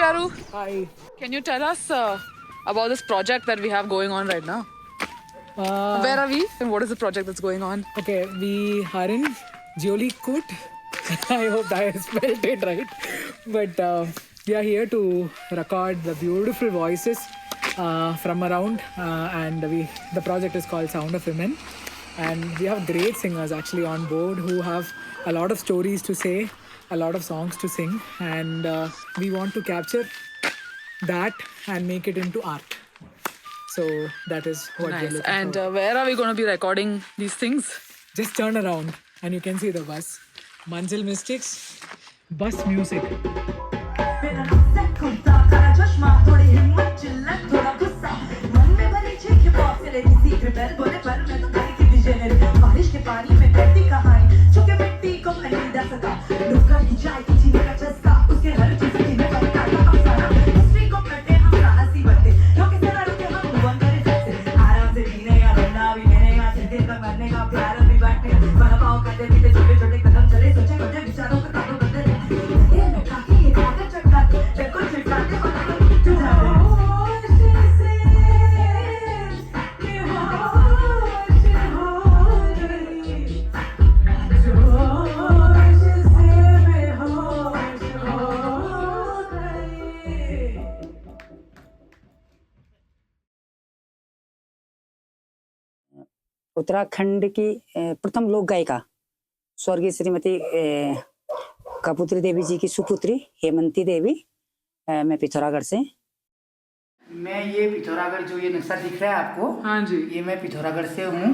Charu. Hi. Can you tell us about this project that we have going on right now? Where are we and what is the project that's going on? Okay, we are in Jolicote. I hope I spelled it right. But we are here to record the beautiful voices from around, and the project is called Sound of Women. And we have great singers actually on board who have a lot of stories to say, a lot of songs to sing, and we want to capture that and make it into art. So that is what we're Nice. looking And for. where are we going to be recording these things? Just turn around and you can see the bus. Manzil Mystics, bus music. Uttarakhand की प्रथम लोक गायिका स्वर्गीय श्रीमती कपूत्री देवी जी की सुपुत्री हेमंती देवी, मैं पिथौरागढ़ से। मैं ये पिथौरागढ़ जो ये नक्शा दिख रहा है आपको, हाँ जी, ये मैं पिथौरागढ़ से हूँ।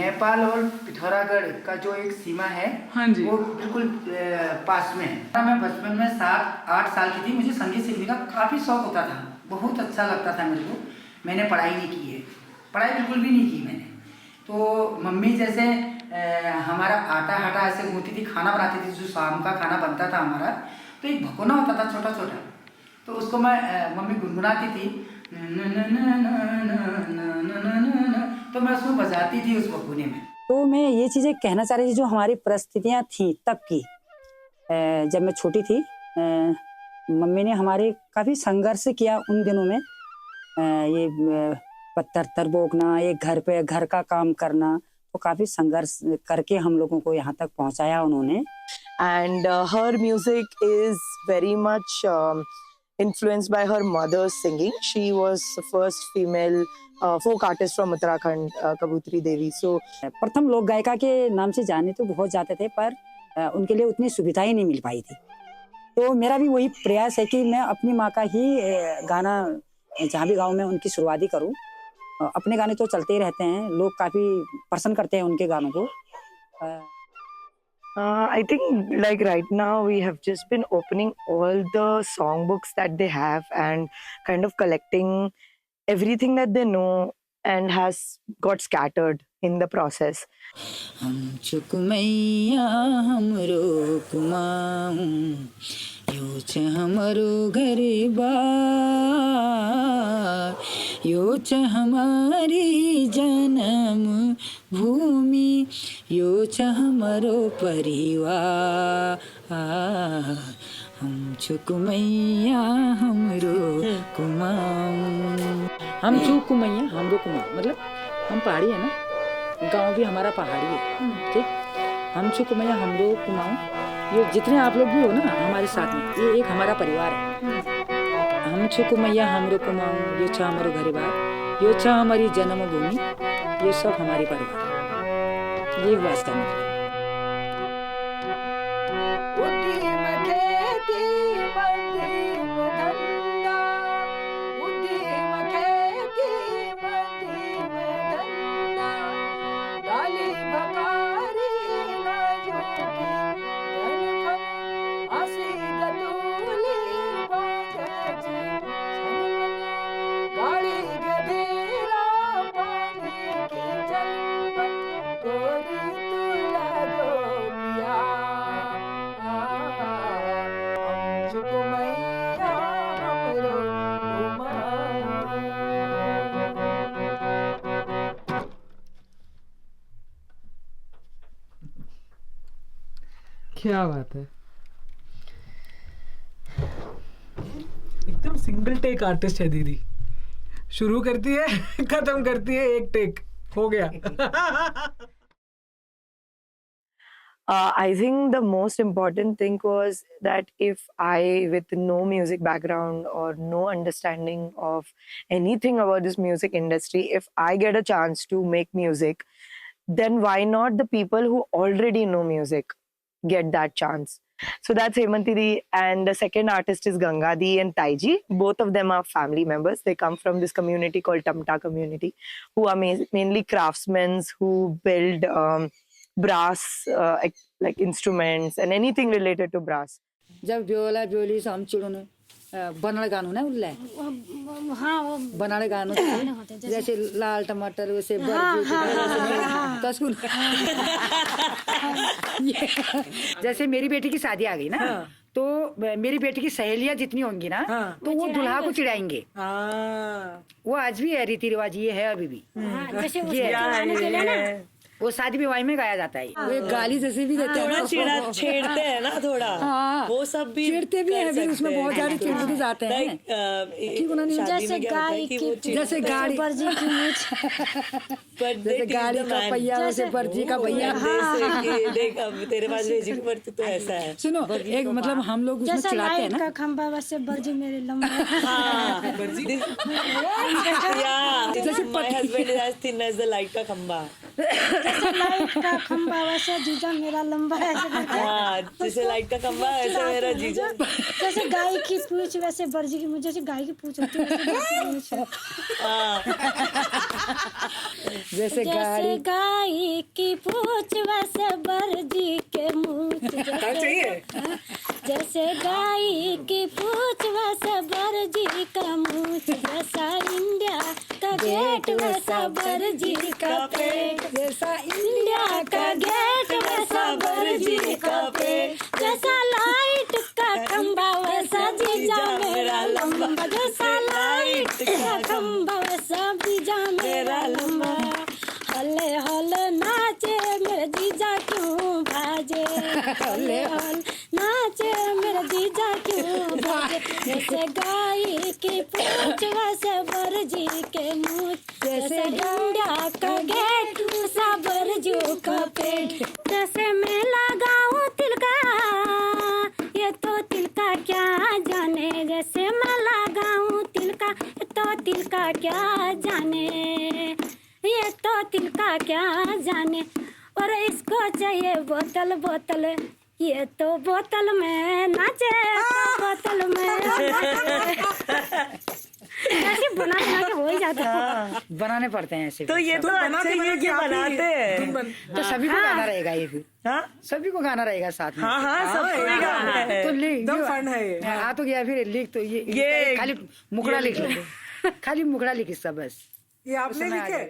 नेपाल और पिथौरागढ़ का जो एक सीमा है, हाँ जी, वो बिल्कुल पास में है। मैं बचपन में 7-8 साल की थी, मुझे संगीत सीखने का काफ़ी शौक होता था, बहुत अच्छा लगता था मेरे को। मैंने पढ़ाई नहीं की है, पढ़ाई बिल्कुल भी नहीं की मैंने। तो मम्मी जैसे हमारा आटा हाटा ऐसे गूँथती थी, खाना बनाती थी, जो शाम का खाना बनता था हमारा, तो एक भगोना होता था छोटा छोटा, तो उसको मैं मम्मी गुनगुनाती थी, तो मैं उसको बजाती थी उस भगोने में। तो मैं ये चीज़ें कहना चाह रही थी जो हमारी परिस्थितियाँ थी तब की। जब मैं छोटी थी, मम्मी ने हमारे काफ़ी संघर्ष किया उन दिनों में। ये पत्थर बोकना, एक घर पे घर का काम करना, तो काफ़ी संघर्ष करके हम लोगों को यहाँ तक पहुँचाया उन्होंने। And her music is very much influenced by her mother's singing. She was the first female folk artist from Uttarakhand, Kabutri Devi. So प्रथम लोक गायिका के नाम से जाने तो बहुत जाते थे, पर उनके लिए उतनी सुविधाएं नहीं मिल पाई थी। तो मेरा भी वही प्रयास है कि मैं अपनी माँ का ही गाना जहाँ भी गाँव में उनकी शुरुआत ही करूँ। अपने गाने तो चलते ही रहते हैं, लोग काफ़ी पसंद करते हैं उनके गानों को। I think like right now we have just been opening all the songbooks that they have and kind of collecting everything that they know and has got scattered in the process. हम चुकमैया हमरो कुमाऊं, यो छ हमरो घरे बार, यो छ हमारी जन्म भूमि, यो छ हमरो परिवार। हम चुकमैया हमरो कुमाऊं। हम चुकमैया हमरो कुमाऊं मतलब हम पहाड़ी है ना, गांव भी हमारा पहाड़ी है, ठीक। हम चुकमैया हमरो कुमाऊं, ये जितने आप लोग भी हो ना हमारे साथ में, ये एक हमारा परिवार है। हम चुकमैया हमरो कुमाऊं, ये छ हमरो घरे बार, ये छ हमारी जन्मभूमि, ये सब हमारी परिवार। ये वास्ता मतलब क्या बात है। सिंगल टेक आर्टिस्ट है दीदी. शुरू करती है, खत्म करती है, एक टेक हो गया. I think the most important thing was that if I, with no music background or no understanding of anything about this music industry, if I get a chance to make music, then why not the people who already know music get that chance? So that's Hemanti Di, and the second artist is Ganga Di and Taiji. Both of them are family members. They come from this community called Tamta community, who are mainly craftsmen who build brass like instruments and anything related to brass. जब ब्योला ब्योली साम चिड़ुन बनाने गानू ना उल्ले हाँ वो बनाने गानू जैसे लाल टमाटर वैसे जैसे मेरी बेटी की शादी आ गई ना तो मेरी बेटी की सहेलियां जितनी होंगी ना तो वो दुल्हा को चिढ़ाएंगे. वो आज भी है रीति रिवाज, ये है अभी भी. जैसे उसके वो शादी विवाह में गाया जाता है. वो एक गाली जैसे भी देते हैं, छेड़ते हैं ना थोड़ा. वो सब भी चिढ़ते भी हैं, उसमें बहुत सारे चिढ़ भी जाते हैं. जैसे गाय की जैसे गाड़ी जैसे गाड़ी का पहिया वैसे बर्जी का पहिया. देख अब तेरे पास भेजी पड़ती तो ऐसा है. सुनो एक मतलब हम लोग उसमें जैसे चिढ़ाते हैं लाइट ना. का खंभा वैसे बर्जी मेरे लंबा. जैसे my husband is as thin as the light का खंबा. जैसे लाइट का खंभा वैसे जीजा मेरा लंबा है. जैसे लाइट का खंबा ऐसे मेरा जीजा. जैसे गाय की पूंछ वैसे बर्जी की मुझे जैसे गाय की पूंछ होती है जैसे गाय की पूंछ वैसे बर्जी के मूंछ. जैसे गाय की पूंछ वैसे बर्जी का मूंछ. जैसा इंडिया का गेट वैसा बर्जी का पेट. जैसा इंडिया का गेट वैसा बर्जी का पेट. जैसा लाइट का खंभा वैसा जीजा मेरा लंबा. जैसा लाइट का खंभा वैसा जीजा मेरा लंबा. हले हले नाचे मेरे जीजा क्यों भाजे. हले हले नाचे मेरे जीजा क्यों भाजे. जैसे गाय की पूंछ वैसे बर्जी के मूंछ. जैसे इंडिया का गेट वैसा बर्जू का पेट. जैसे मैं लगाऊं तिल का ये तो तिल का क्या जाने. जैसे मैं लगाऊं तिल का ये तो तिल का क्या जाने. ये तो तिल का क्या जाने. और इसको चाहिए बोतल बोतल. ये तो बोतल में नाचे बोतल में ऐसे बना के हो ही जाता है. बनाने पड़ते हैं ऐसे. तो ये तो अच्छे ये बनाते हैं. तो सभी को गाना रहेगा ये फिर. सभी को गाना रहेगा साथ में. हाँ सबको ही गाना है. तो लिख फन है ये. आ तो गया फिर लिख. तो ये खाली मुखड़ा लिख लो. खाली मुखड़ा लिख इसका बस. ये आपने लिखे.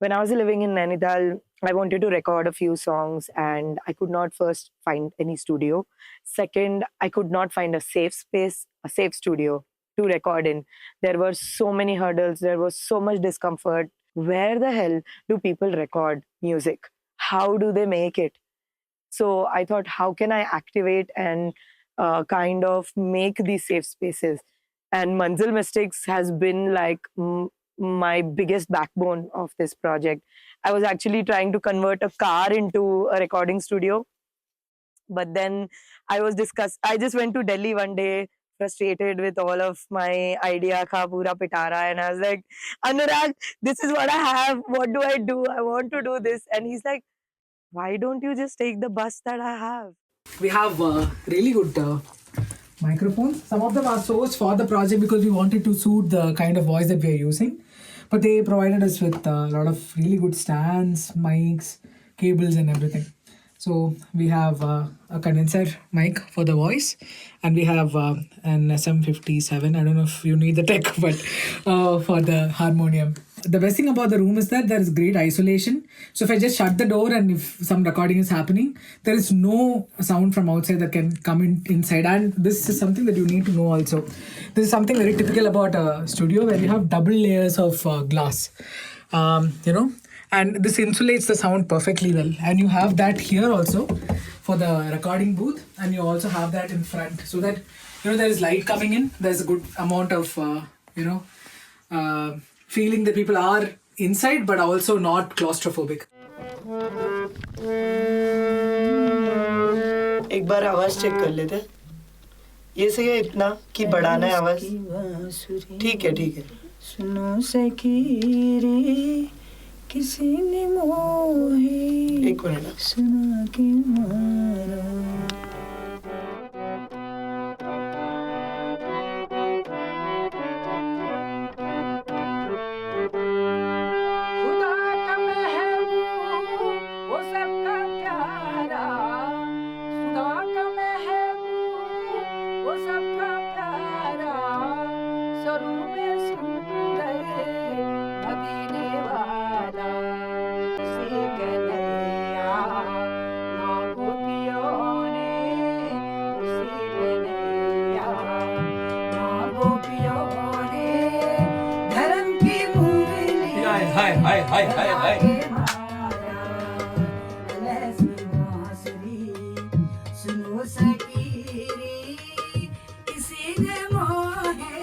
When I was living in Nainital, I wanted to record a few songs and I could not first find any studio. Second, I could not find a safe space, a safe studio to record in. There were so many hurdles. There was so much discomfort. Where the hell do people record music? How do they make it? So I thought, how can I activate and kind of make these safe spaces? And Manzil Mystics has been like my biggest backbone of this project. I was actually trying to convert a car into a recording studio. But then I just went to Delhi one day, frustrated with all of my idea ka pura pitara, and I was like, Anurag, this is what I have. What do I do? I want to do this. And he's like, why don't you just take the bus that I have? We have really good microphones. Some of them are sourced for the project because we wanted to suit the kind of voice that we are using. But they provided us with a lot of really good stands, mics, cables and everything. So we have a condenser mic for the voice, and we have an SM57. I don't know if you need the tech, but for the harmonium. The best thing about the room is that there is great isolation. So if I just shut the door and if some recording is happening, there is no sound from outside that can come inside. And this is something that you need to know also. This is something very typical about a studio where you have double layers of glass. And this insulates the sound perfectly well. And you have that here also for the recording booth. And you also have that in front so that there is light coming in. There's a good amount of feeling that people are inside, but also not claustrophobic. एक बार आवाज check कर लेते हैं। ये सही है इतना कि बढ़ाना है आवाज? ठीक है ठीक है। सुनो सखी रे किसी ने मोहे एक मिनट। सुना के मारा। सुनो सखी रे किसी ने मोहे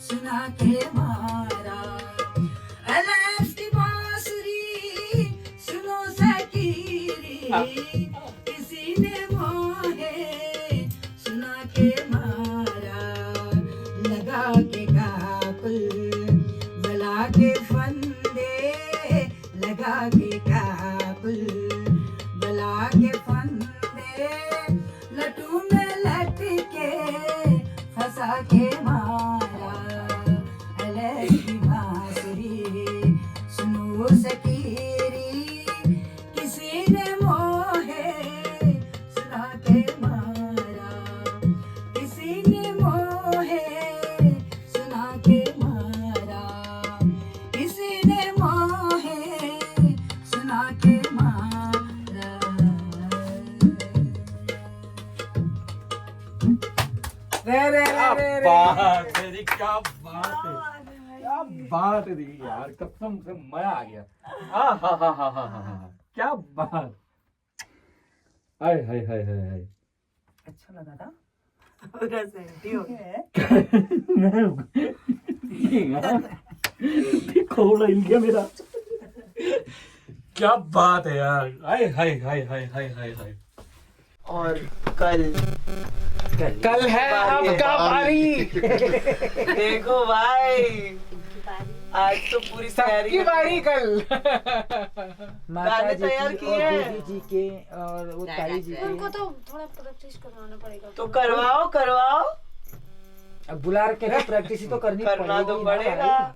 सुना के मारा। अलस की बांसुरी सुनो सखी रे किसी ने मोहे सुना के मारा। लगा के काकुल बला के फंदे लगा के काकुल बला के फंदे लटू में लटके फंसा के मारा। अलग की बांसुरी सुनो सखी रे किसी ने मोहे सुना के मारा। किसी ने मोहे सुना के मारा। किसी ने मोहे सुना के मारा। बात है जी, क्या बात है, क्या बात है जी यार, कसम से मजा आ गया। हा क्या बात। हाय हाय हाय हाय हाय। अच्छा लगा था। पूरा सेंटी हो गया। खोला हिल गया मेरा। क्या बात है यार। हाय हाय हाय हाय हाय हाय हाय। और कल है आपका बारी। देखो भाई आज तो पूरी सबकी बारी कल। माता जी तैयार की किए और हैं। देवी जी के और वो ताई जी के। उनको तो थोड़ा प्रैक्टिस करवाना पड़ेगा। तो करवाओ अब बुला के ना प्रैक्टिस ही तो करनी करना तो पड़ेगी ना पड़ेगा। भाई।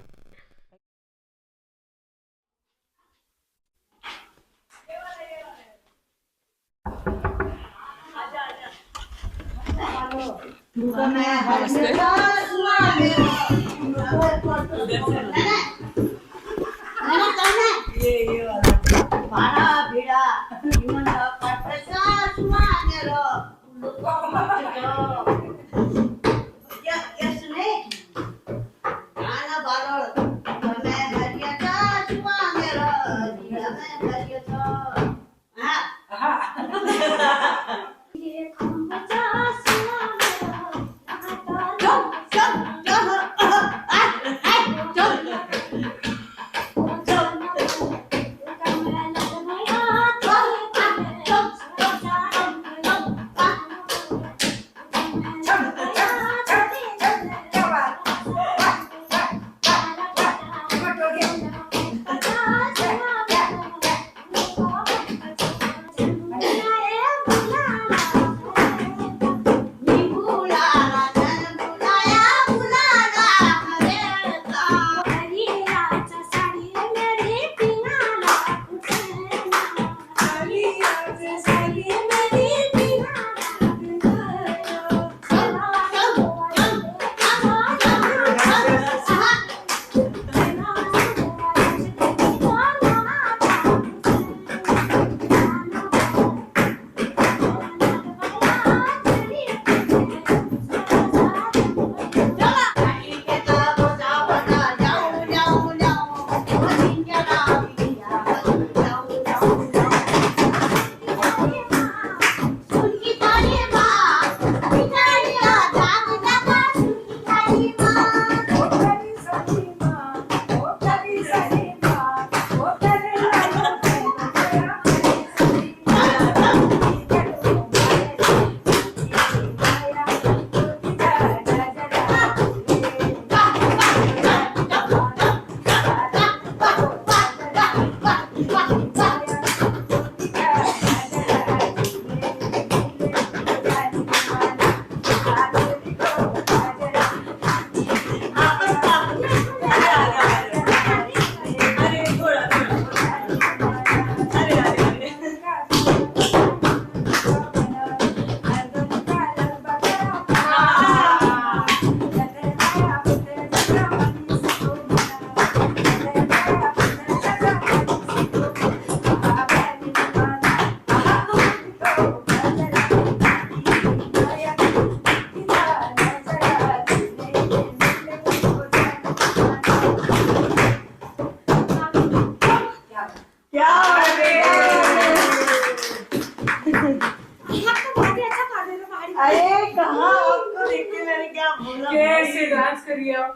अरे कहाँ आपको देख के मैंने क्या बोला? कैसे डांस करिए आप?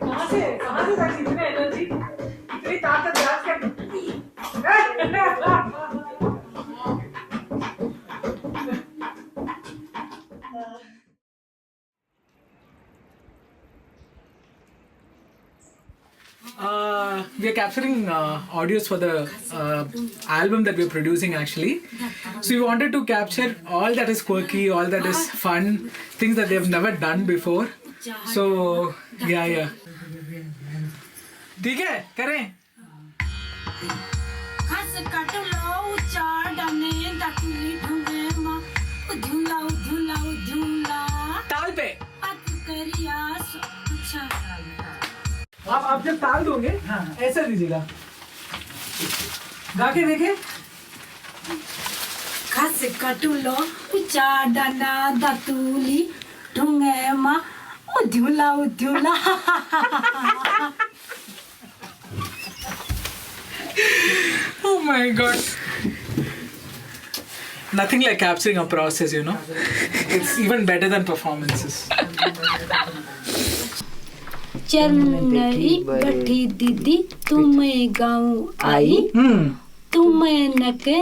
कहाँ से ताकि इतनी एनर्जी, इतनी ताकत डांस करने? We are capturing audios for the album that we are producing actually. So we wanted to capture all that is quirky, all that is fun, things that they have never done before. So yeah. ठीक है, करें. खस cut लो चार डाने दतली ढूंढे माँ उधूला उधूला उधूला ताल पे. पक करिया अच्छा आप जब ताल दोगे ऐसा दीजिएगा. गा के देखें. खस कटुलो चार डाना दतुली ढूंढे माँ उधूला उधूला Oh my god. Nothing like capturing a process, you know. It's even better than performances. चरनरी बैठी दीदी तुम्हें गाँव आई तुम्हें नके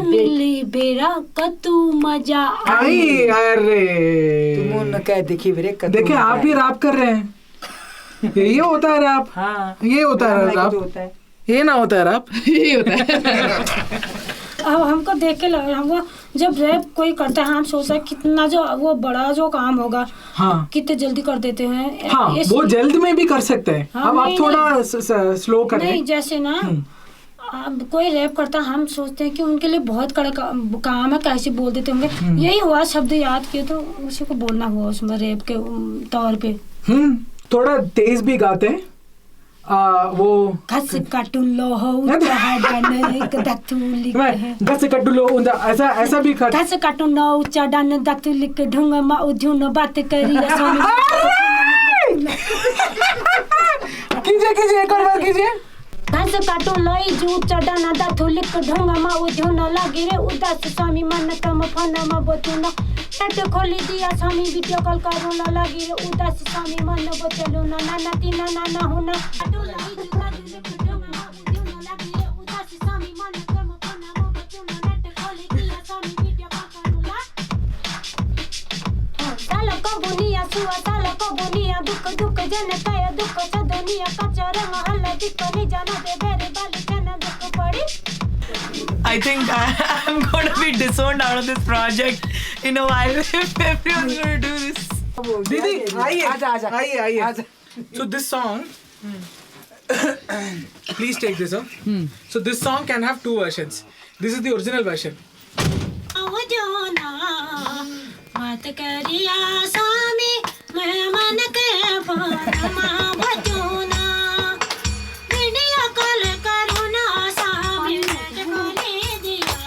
मिली बेरा कतू मजा आई. अरे तुम क्या देखी मेरे देखिए आप भी रैप कर रहे हैं. ये होता है रैप. हाँ ये होता है रैप. होता है. ये ना होता है रैप. ये होता है. अब हमको देख के लग हमको जब रैप कोई करता है हम सोचते हैं कितना जो वो बड़ा जो काम होगा. हाँ कितने जल्दी कर देते हैं. हाँ वो जल्द में भी कर सकते हैं. हाँ, अब आप नहीं, थोड़ा स्लो करें. नहीं जैसे ना अब कोई रैप करता है हम सोचते हैं कि उनके लिए बहुत कड़ा काम है कैसे बोल देते होंगे. यही हुआ शब्द याद किए तो उसी को बोलना हुआ उसमें रैप के तौर पे. थोड़ा तेज भी गाते हैं. वो खस कटुलो हो चढ़ाने दतुली गस कटुलो ऐसा भी कर. खस कटुलो चढ़ाने दतुली के ढंग मा उधुन बात करी कीजिए एक और बार कीजिए. घास काटो लई जू चढ़ाना दतुली के ढंग मा उधुन लगी रे उदास स्वामी मन कम फन मा बचुन नेट खोली दिया स्वामी वीडियो कॉल करो ना लगी रे उदास स्वामी मन बचलो ना नाना तीना नाना होना काटो लई जू चढ़ाने के ढंग मा उधुन लगी रे उदास स्वामी मन कम फन मा बचुन नेट खोली दिया स्वामी वीडियो कॉल करो ना साल को बुनिया सुआ साल को बुनिया दुख दुख जन काय दुख सदनिया कचर महल दिख नहीं जाना दे बेरे बाली जन दुख पड़ी. I think I'm going to be disowned out of this project in a while if everyone's going to do this. दीदी आइए. So this song, please take this off. So this song can have two versions. This is the original version. मत करिया स्वामी मैं मन के फरमा बचूना video call करो ना स्वामी नेट खोले दिया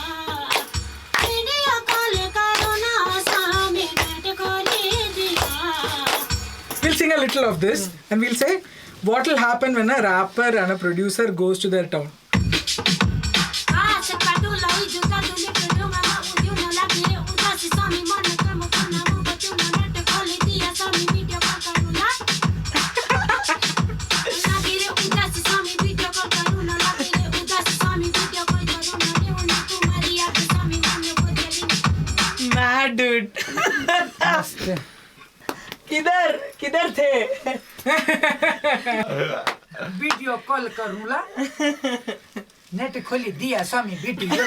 वीडियो कॉल करो ना स्वामी नेट खोले दिया. We'll sing a little of this and we'll say what will happen when a rapper and a producer goes to their town. Mad dude. किधर थे? वीडियो कॉल करूँला नेट खोली दिया स्वामी वीडियो.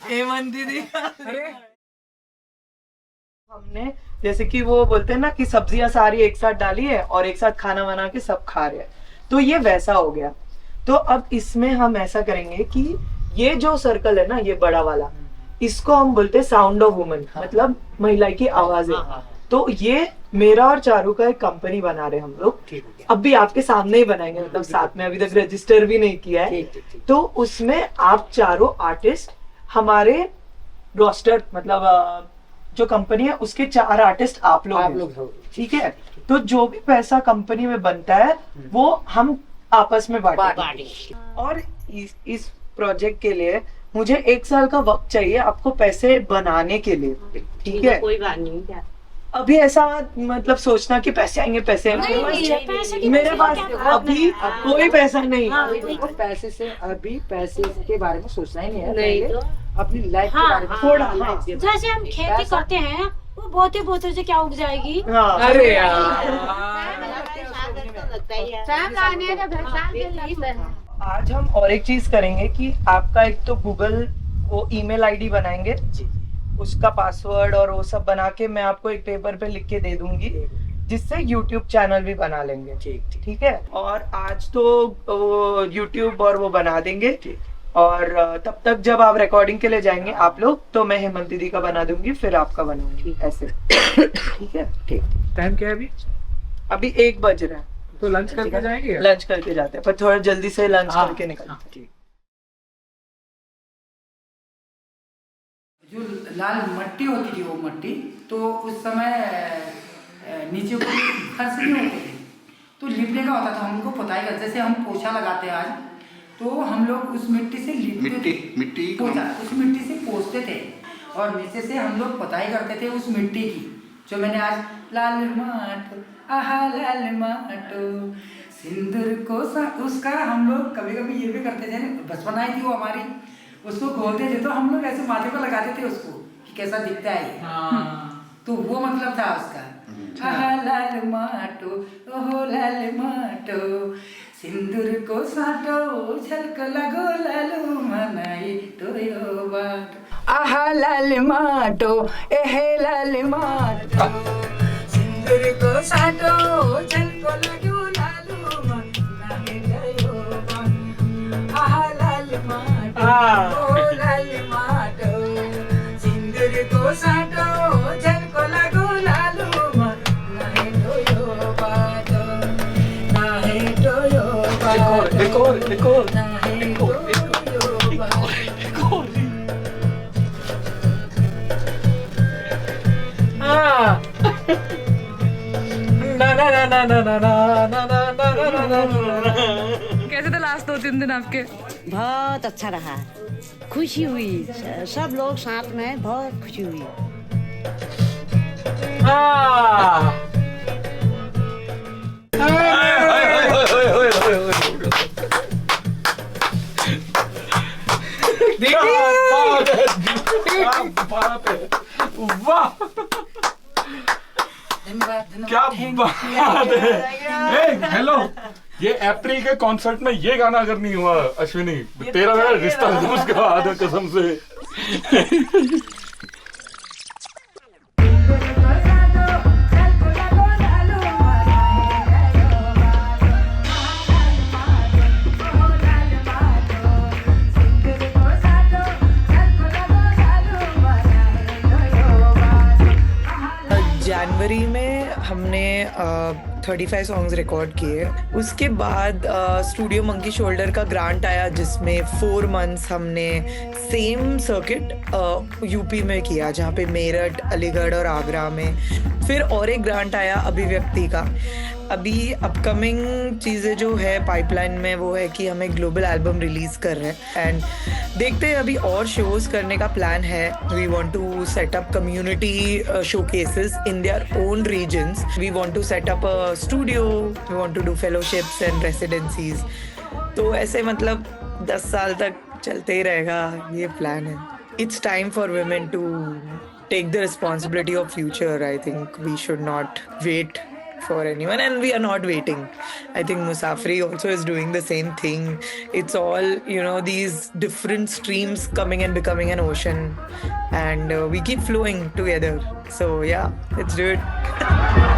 हेमंत दीदी. हमने जैसे कि वो बोलते हैं ना कि सब्जियां सारी एक साथ डाली है और एक साथ खाना बना के सब खा रहे हैं, तो ये वैसा हो गया. तो अब इसमें हम ऐसा करेंगे कि ये जो सर्कल है ना ये बड़ा वाला, इसको हम बोलते हैं साउंड ऑफ वुमन, मतलब महिला की आवाज है. तो ये मेरा और चारू का एक कंपनी बना रहे हम लोग. अब भी आपके सामने ही बनाएंगे, मतलब साथ में अभी तक रजिस्टर भी नहीं किया है. तो उसमें आप चारों आर्टिस्ट हमारे रोस्टर मतलब जो कंपनी है उसके 4 आर्टिस्ट आप लोग हैं, ठीक है। तो जो भी पैसा कंपनी में बनता है वो हम आपस में बांटेंगे। और इस प्रोजेक्ट के लिए मुझे 1 साल का वक्त चाहिए आपको पैसे बनाने के लिए, ठीक है। कोई बात नहीं क्या, अभी ऐसा मतलब सोचना कि पैसे आएंगे पैसे मेरे पास अभी कोई पैसा नहीं। पैसे से अभी पैसे के बारे में सोचना ही नहीं है, नहीं पहले तो अपनी लाइफ के बारे में थोड़ा जैसे हम खेती करते हैं वो बोते बोते से क्या उग जाएगी। अरे यार, आज हम और एक चीज करेंगे कि आपका एक तो गूगल वो ईमेल आईडी बनाएंगे, उसका पासवर्ड और वो सब बना के मैं आपको एक पेपर पे लिख के दे दूंगी, जिससे YouTube चैनल भी बना लेंगे, ठीक है। और आज तो YouTube और वो बना देंगे, और तब तक जब आप रिकॉर्डिंग के लिए जाएंगे आप लोग, तो मैं हेमंत दीदी का बना दूंगी, फिर आपका बनाऊंगी, ऐसे, ठीक है। ठीक, टाइम क्या है अभी? अभी 1 बज रहा है, तो लंच करके जाएंगे। लंच करके जाते हैं, पर थोड़ा जल्दी से लंच करके निकलते हैं। जो लाल मट्टी होती थी वो मट्टी, तो उस समय नीचे को फर्श नहीं होते थे, तो लिपने का होता था, हमको पुताई कर, जैसे हम पोछा लगाते हैं आज, तो हम लोग उस मिट्टी से लिपते मिट्टी पोछा उस मिट्टी से पोछते थे, और नीचे से हम लोग पुताई करते थे उस मिट्टी की। जो मैंने आज लाल माटो आहा लाल माटो सिंदूर को उसका हम लोग कभी कभी ये भी करते थे, बचपन आई थी वो हमारी, उसको खोलते थे तो हम लोग ऐसे माथे पर लगाते थे उसको कि कैसा दिखता है। तो वो मतलब था उसका, आहा लाल माटो ओहो लाल माटो सिंदूर को साटो झलक लगो लालू मनाई टोयो बाटो, आहा लाल माटो एहे लाल माटो सिंदूर को साटो झलक लगो लालू मनाई टोयो बाटो, आहा लाल माटो ओ लाल माटो सिंदूर को साटो झलक लगो लालू मनाई टोयो बाटो, नाहे टोयो एक और कैसे थे लास्ट 2-3 दिन आपके? बहुत अच्छा रहा, खुशी हुई, सब लोग साथ में बहुत खुशी हुई। वाह क्या बात है। हेलो, ये अप्रैल के कॉन्सर्ट में ये गाना अगर नहीं हुआ अश्विनी, तेरा मेरा रिश्ता उसके बाद है कसम से। जनवरी में हमने 35 सॉन्ग्स रिकॉर्ड किए। उसके बाद स्टूडियो मंकी शोल्डर का ग्रांट आया, जिसमें 4 मंथ्स हमने सेम सर्किट यूपी में किया, जहाँ पे मेरठ, अलीगढ़ और आगरा में। फिर और एक ग्रांट आया अभिव्यक्ति का। अभी अपकमिंग चीज़ें जो है पाइपलाइन में वो है कि हम एक ग्लोबल एल्बम रिलीज़ कर रहे हैं, एंड देखते हैं अभी और शोज करने का प्लान है। We want to set up community showcases in their own regions. We want to set up a studio, we want to do fellowships and residencies. तो ऐसे मतलब 10 साल तक चलते ही रहेगा, ये प्लान है। It's time for women to take the responsibility of future. I think we should not wait for anyone, and we are not waiting. I think Musafri also is doing the same thing. It's all, you know, these different streams coming and becoming an ocean, and we keep flowing together. So yeah, let's do it.